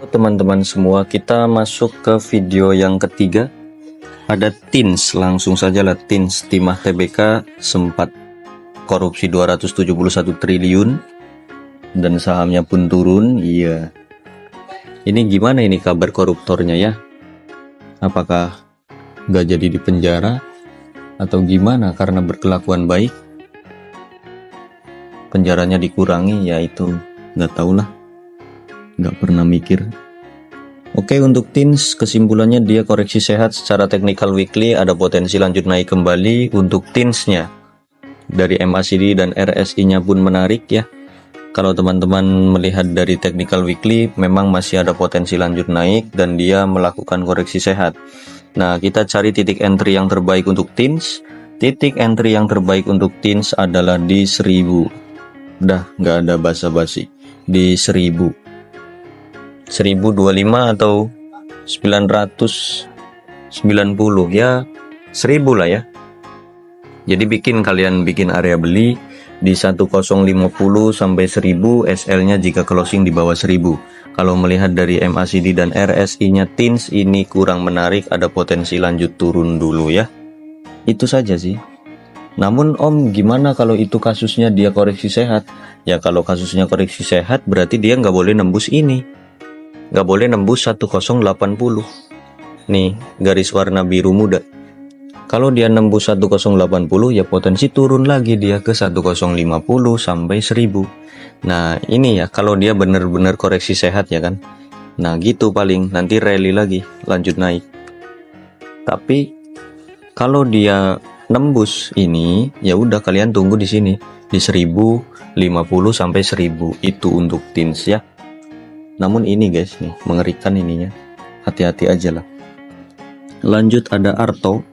Teman-teman semua, kita masuk ke video yang ketiga. Ada Tins, langsung saja lah. Tins Timah Tbk sempat korupsi 271 triliun dan sahamnya pun turun. Iya, ini gimana ini kabar koruptornya ya? Apakah nggak jadi di penjara atau gimana karena berkelakuan baik? Penjaranya dikurangi, ya itu nggak tahulah, nggak pernah mikir. Oke, untuk Tins kesimpulannya dia koreksi sehat secara technical weekly, ada potensi lanjut naik kembali. Untuk Tinsnya dari MACD dan RSI nya pun menarik ya. Kalau teman-teman melihat dari technical weekly memang masih ada potensi lanjut naik dan dia melakukan koreksi sehat. Nah, kita cari titik entry yang terbaik untuk Tins. Titik entry yang terbaik untuk Tins adalah di 1000. Udah nggak ada basa-basi, di 1000. 1025 atau 990 ya, 1000 lah ya. Jadi kalian bikin area beli di 1050 sampai 1000 SL nya jika closing di bawah 1000. Kalau melihat dari MACD dan RSI nya Tins ini kurang menarik, ada potensi lanjut turun dulu ya. Itu saja sih. Namun Om, gimana kalau itu kasusnya dia koreksi sehat? Ya kalau kasusnya koreksi sehat berarti dia nggak boleh nembus ini, nggak boleh nembus 1080. Nih garis warna biru muda. Kalau dia nembus 1080 ya potensi turun lagi dia ke 1050 sampai 1000. Nah ini ya kalau dia benar-benar koreksi sehat ya kan. Nah gitu paling nanti rally lagi lanjut naik. Tapi kalau dia nembus ini ya udah kalian tunggu di sini di 1050 sampai 1000 itu untuk Tins ya. Namun ini guys nih mengerikan ininya, hati-hati aja lah. Lanjut ada Arto.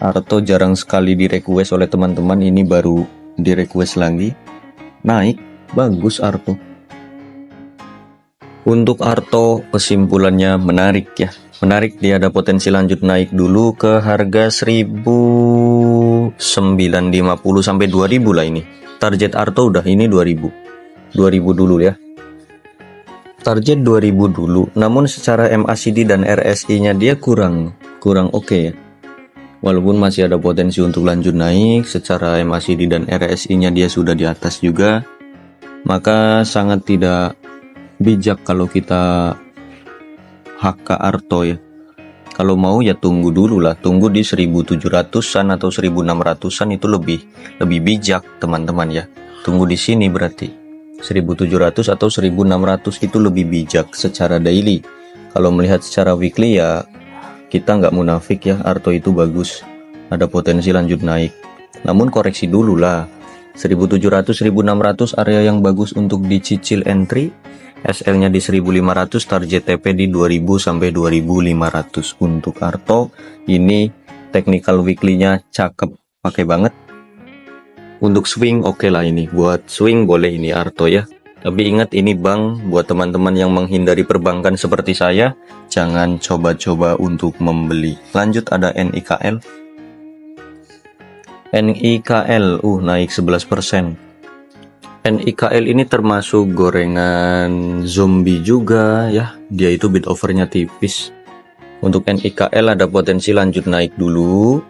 Arto jarang sekali di request oleh teman-teman, ini baru di request lagi. Naik bagus Arto. Untuk Arto kesimpulannya menarik ya. Menarik, dia ada potensi lanjut naik dulu ke harga 1950 sampai 2000 lah ini. Target Arto udah ini 2000 dulu ya. Target 2000 dulu, namun secara MACD dan RSI nya dia kurang oke ya. Walaupun masih ada potensi untuk lanjut naik, secara MACD dan RSI nya dia sudah di atas juga. Maka sangat tidak bijak kalau kita HK Arto ya. Kalau mau ya tunggu dulu lah, tunggu di 1700-an atau 1600-an itu lebih bijak teman-teman ya. Tunggu di sini berarti 1700 atau 1600 itu lebih bijak secara daily. Kalau melihat secara weekly ya kita nggak munafik ya, Arto itu bagus, ada potensi lanjut naik. Namun koreksi dulu lah. 1700-1600 area yang bagus untuk dicicil entry. SL nya di 1500, target TP di 2000 sampai 2500 untuk Arto. Ini technical weekly nya cakep, pakai banget. Untuk swing oke lah ini, buat swing boleh ini Arto ya. Tapi ingat ini bank, buat teman-teman yang menghindari perbankan seperti saya, jangan coba-coba untuk membeli. Lanjut ada NIKL. NIKL naik 11%. NIKL ini termasuk gorengan zombie juga ya. Dia itu bid overnya tipis. Untuk NIKL ada potensi lanjut naik dulu.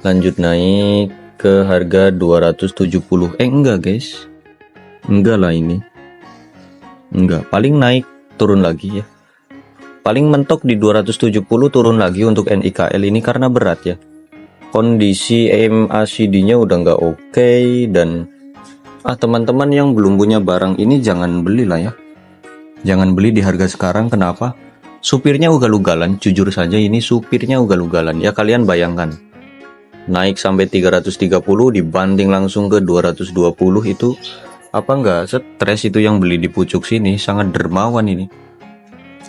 Lanjut naik ke harga 270. Enggak guys, enggak lah ini, enggak, paling naik turun lagi ya, paling mentok di 270 turun lagi untuk NIKL ini karena berat ya. Kondisi MACD nya udah nggak oke dan teman-teman yang belum punya barang ini jangan beli lah ya, jangan beli di harga sekarang. Kenapa? Supirnya ugal-ugalan, jujur saja ini supirnya ugal-ugalan ya. Kalian bayangkan naik sampai 330 dibanting langsung ke 220, itu apa enggak stres itu yang beli di pucuk sini, sangat dermawan ini.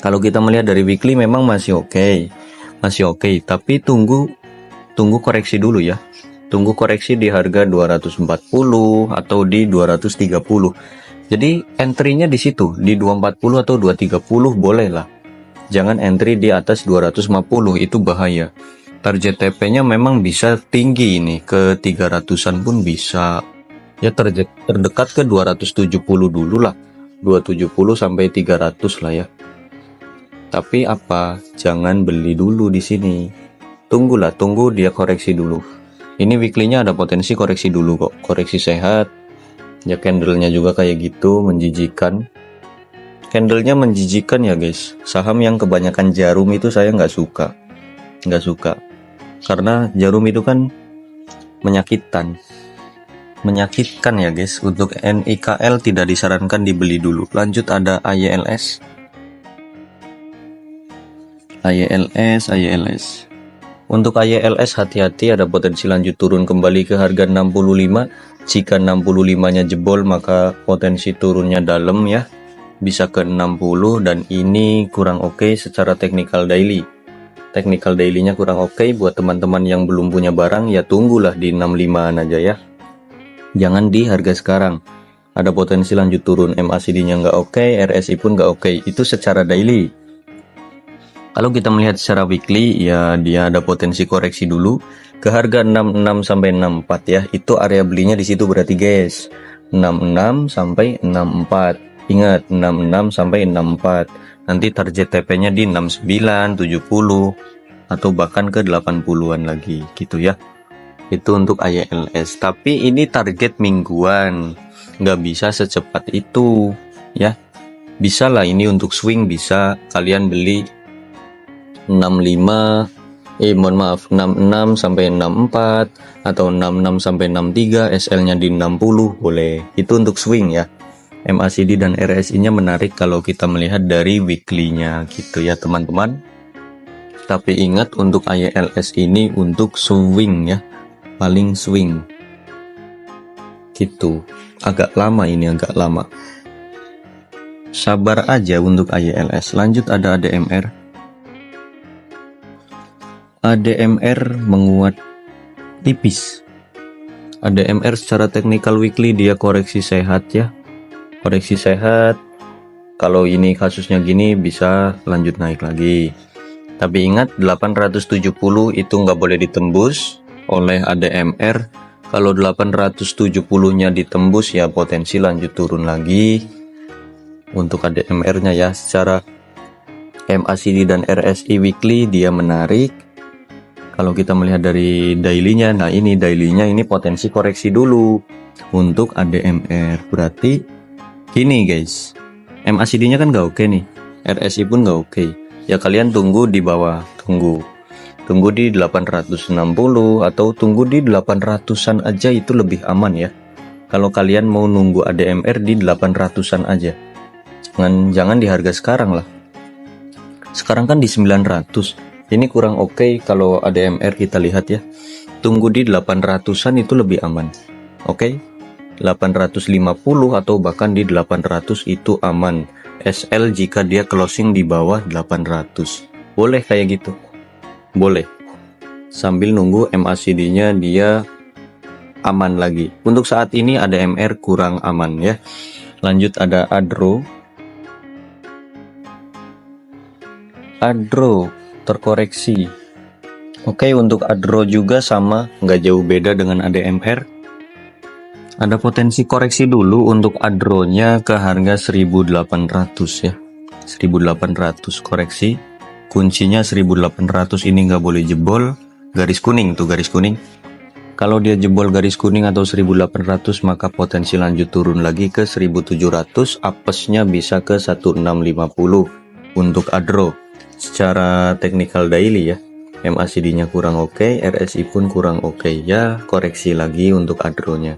Kalau kita melihat dari weekly memang masih oke, tapi tunggu koreksi dulu ya. Tunggu koreksi di harga 240 atau di 230. Jadi entry-nya di situ di 240 atau 230 boleh lah. Jangan entry di atas 250, itu bahaya. Target TP-nya memang bisa tinggi ini, ke 300-an pun bisa. Ya terdekat ke 270 dulu lah. 270 sampai 300 lah ya. Tapi apa? Jangan beli dulu di sini. Tunggu dia koreksi dulu. Ini weekly-nya ada potensi koreksi dulu kok. Koreksi sehat. Ya candle-nya juga kayak gitu, menjijikan. Candle-nya menjijikan ya guys. Saham yang kebanyakan jarum itu saya nggak suka. Karena jarum itu kan menyakitkan ya guys. Untuk NIKL tidak disarankan dibeli dulu. Lanjut ada AYLS. Untuk AYLS hati-hati, ada potensi lanjut turun kembali ke harga 65. Jika 65 nya jebol maka potensi turunnya dalam ya, bisa ke 60, dan ini kurang oke secara technical daily. Technical daily-nya kurang oke. Buat teman-teman yang belum punya barang ya tunggulah di 65an aja ya, jangan di harga sekarang. Ada potensi lanjut turun. MACD-nya nggak oke, RSI pun nggak oke. Itu secara daily. Kalau kita melihat secara weekly ya, dia ada potensi koreksi dulu ke harga 66 sampai 64 ya. Itu area belinya di situ berarti guys. 66 sampai 64. Ingat 66 sampai 64. Nanti target TP-nya di 69, 70 atau bahkan ke 80-an lagi gitu ya. Itu untuk AYLS. Tapi ini target mingguan. Nggak bisa secepat itu ya. Bisa lah ini untuk swing, bisa kalian beli 66 66 sampai 64 atau 66 sampai 63, SL-nya di 60 boleh. Itu untuk swing ya. MACD dan RSI-nya menarik kalau kita melihat dari weekly-nya gitu ya teman-teman. Tapi ingat untuk AYLS ini untuk swing ya. Paling swing. Gitu. Agak lama ini, agak lama. Sabar aja untuk AYLS. Lanjut ada ADMR. ADMR menguat tipis. ADMR secara technical weekly dia koreksi sehat ya. Koreksi sehat. Kalau ini kasusnya gini bisa lanjut naik lagi. Tapi ingat 870 itu nggak boleh ditembus oleh ADMR. Kalau 870-nya ditembus ya potensi lanjut turun lagi. Untuk ADMR-nya ya, secara MACD dan RSI weekly dia menarik. Kalau kita melihat dari daily-nya, nah ini daily-nya ini potensi koreksi dulu untuk ADMR. Berarti gini guys, MACD-nya kan nggak oke nih, RSI pun nggak oke. Ya kalian tunggu di bawah, tunggu di 860 atau tunggu di 800-an aja, itu lebih aman ya. Kalau kalian mau nunggu ADMR di 800-an aja, jangan di harga sekarang lah. Sekarang kan di 900. Ini kurang oke kalau ADMR kita lihat ya. Tunggu di 800-an itu lebih aman. Oke? 850 atau bahkan di 800 itu aman. SL jika dia closing di bawah 800. Boleh kayak gitu. Boleh. Sambil nunggu MACD-nya dia aman lagi. Untuk saat ini ADMR kurang aman ya. Lanjut ada ADRO. ADRO terkoreksi. Oke, untuk ADRO juga sama, nggak jauh beda dengan ADMR. Ada potensi koreksi dulu untuk ADRO-nya ke harga 1800 ya. 1800 koreksi. Kuncinya 1800 ini nggak boleh jebol. Garis kuning tuh, garis kuning. Kalau dia jebol garis kuning atau 1800 maka potensi lanjut turun lagi ke 1700. Apesnya bisa ke 1650 untuk ADRO. Secara technical daily ya, MACD-nya kurang oke, RSI pun kurang oke ya, koreksi lagi untuk ADRO-nya.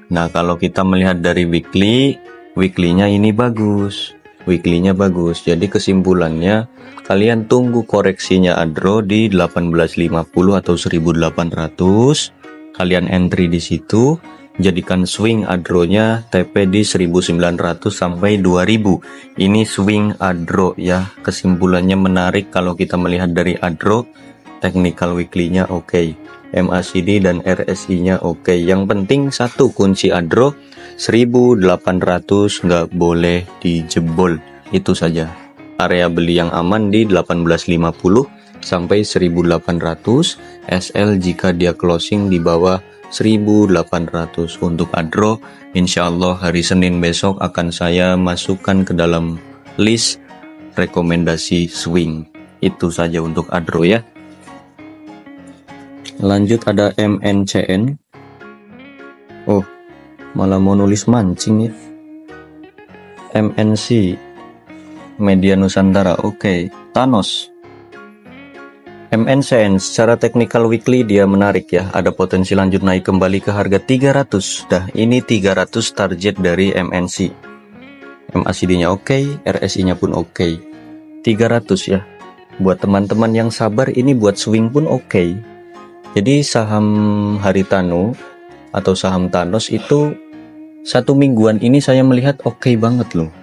Nah kalau kita melihat dari weekly-nya ini bagus, weekly-nya bagus. Jadi kesimpulannya kalian tunggu koreksinya ADRO di 1850 atau 1800, kalian entry di situ. Jadikan swing ADRO-nya TP di 1900 sampai 2000. Ini swing ADRO ya. Kesimpulannya menarik kalau kita melihat dari ADRO. Technical weekly-nya oke. MACD dan RSI-nya oke. Yang penting satu kunci ADRO 1800 nggak boleh dijebol. Itu saja. Area beli yang aman di 1850 sampai 1800. SL jika dia closing di bawah 1800 untuk ADRO. Insya Allah hari Senin besok akan saya masukkan ke dalam list rekomendasi swing. Itu saja untuk Adro ya. Lanjut ada MNCN. Oh, malah mau nulis mancing ya. MNC Media Nusantara. Oke. Thanos. MNCN secara teknikal weekly dia menarik ya, ada potensi lanjut naik kembali ke harga 300. Dah, ini 300 target dari MNC. MACD-nya oke, RSI-nya pun oke. 300 ya. Buat teman-teman yang sabar, ini buat swing pun oke. Jadi saham Haritano atau saham Thanos itu 1 mingguan ini saya melihat oke banget loh.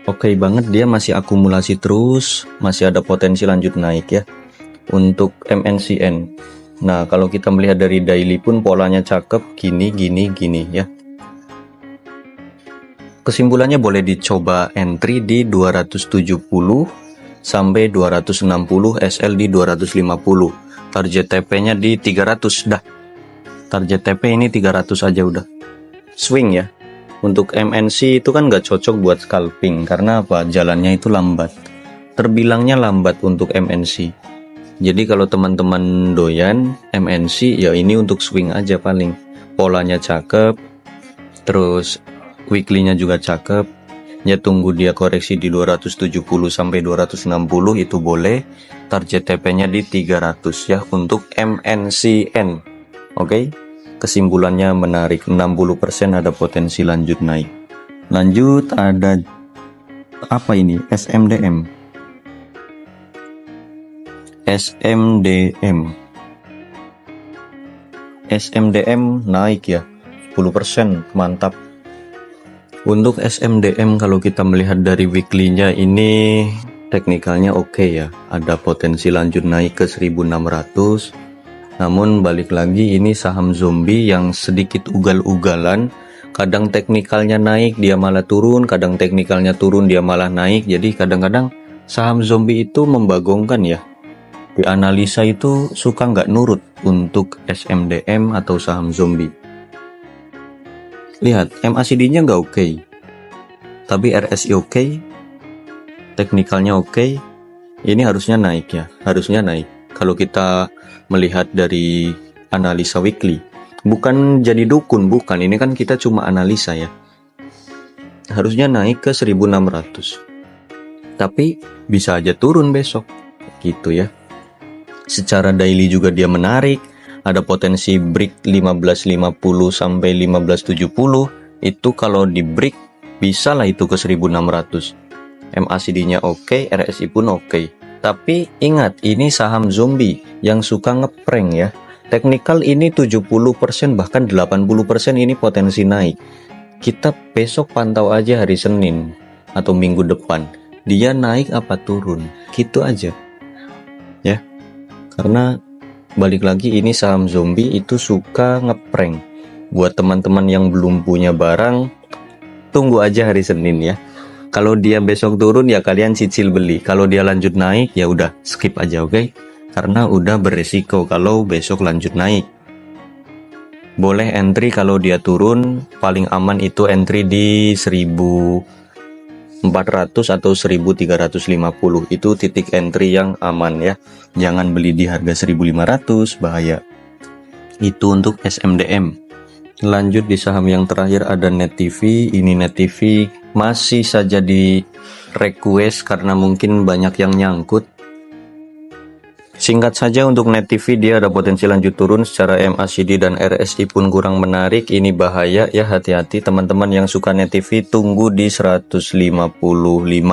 Oke banget, dia masih akumulasi terus, masih ada potensi lanjut naik ya untuk MNCN. Nah, kalau kita melihat dari daily pun polanya cakep, gini ya. Kesimpulannya boleh dicoba entry di 270 sampai 260, SL di 250. Target TP-nya di 300 dah. Target TP ini 300 aja udah. Swing ya. Untuk MNC itu kan nggak cocok buat scalping karena apa? Jalannya itu lambat. Terbilangnya lambat untuk MNC. Jadi kalau teman-teman doyan MNC ya ini untuk swing aja paling. Polanya cakep, terus weekly-nya juga cakep. Ya tunggu dia koreksi di 270 sampai 260 itu boleh. Target TP-nya di 300 ya untuk MNCN. Oke. Kesimpulannya menarik, 60% ada potensi lanjut naik. Lanjut ada apa ini? SMDM. SMDM naik ya 10%, mantap. Untuk SMDM kalau kita melihat dari weekly-nya ini teknikalnya oke ya, ada potensi lanjut naik ke 1600. Namun balik lagi ini saham zombie yang sedikit ugal-ugalan, kadang teknikalnya naik dia malah turun, kadang teknikalnya turun dia malah naik. Jadi kadang-kadang saham zombie itu membagongkan ya. Di analisa itu suka nggak nurut untuk SMDM atau saham zombie. Lihat, MACD-nya nggak oke, tapi RSI oke, teknikalnya oke. Ini harusnya naik ya, harusnya naik. Kalau kita melihat dari analisa weekly, bukan jadi dukun, bukan. Ini kan kita cuma analisa ya. Harusnya naik ke 1600. Tapi bisa aja turun besok. Gitu ya. Secara daily juga dia menarik. Ada potensi break 1550 sampai 1570. Itu kalau di break bisa lah itu ke 1600. MACD-nya oke, RSI pun oke. Tapi ingat, ini saham zombie yang suka ngeprank ya. Teknikal ini 70% bahkan 80% ini potensi naik. Kita besok pantau aja hari Senin atau minggu depan. Dia naik apa turun? Gitu aja. Ya. Karena balik lagi ini saham zombie itu suka ngeprank. Buat teman-teman yang belum punya barang, tunggu aja hari Senin ya. Kalau dia besok turun ya kalian cicil beli. Kalau dia lanjut naik ya udah skip aja, oke? Karena udah beresiko kalau besok lanjut naik. Boleh entry kalau dia turun, paling aman itu entry di 1400 atau 1350. Itu titik entry yang aman ya. Jangan beli di harga 1500, bahaya. Itu untuk SMDM. Lanjut di saham yang terakhir ada Net TV. Ini Net TV masih saja di request karena mungkin banyak yang nyangkut. Singkat saja untuk Net TV dia ada potensi lanjut turun, secara MACD dan RSI pun kurang menarik. Ini bahaya ya, hati-hati teman-teman yang suka Net TV, tunggu di 155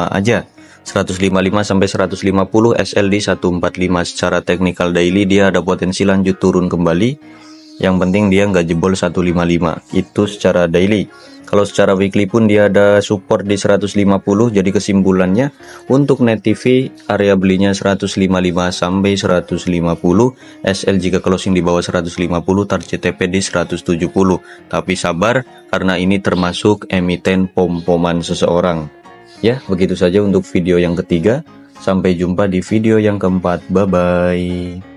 aja. 155 sampai 150, SL di 145. Secara technical daily dia ada potensi lanjut turun kembali. Yang penting dia nggak jebol 155. Itu secara daily. Kalau secara weekly pun dia ada support di 150. Jadi kesimpulannya untuk Net TV area belinya 155 sampai 150. SL jika closing di bawah 150, target TP di 170. Tapi sabar karena ini termasuk emiten pom-poman seseorang. Ya, begitu saja untuk video yang ketiga. Sampai jumpa di video yang keempat. Bye bye.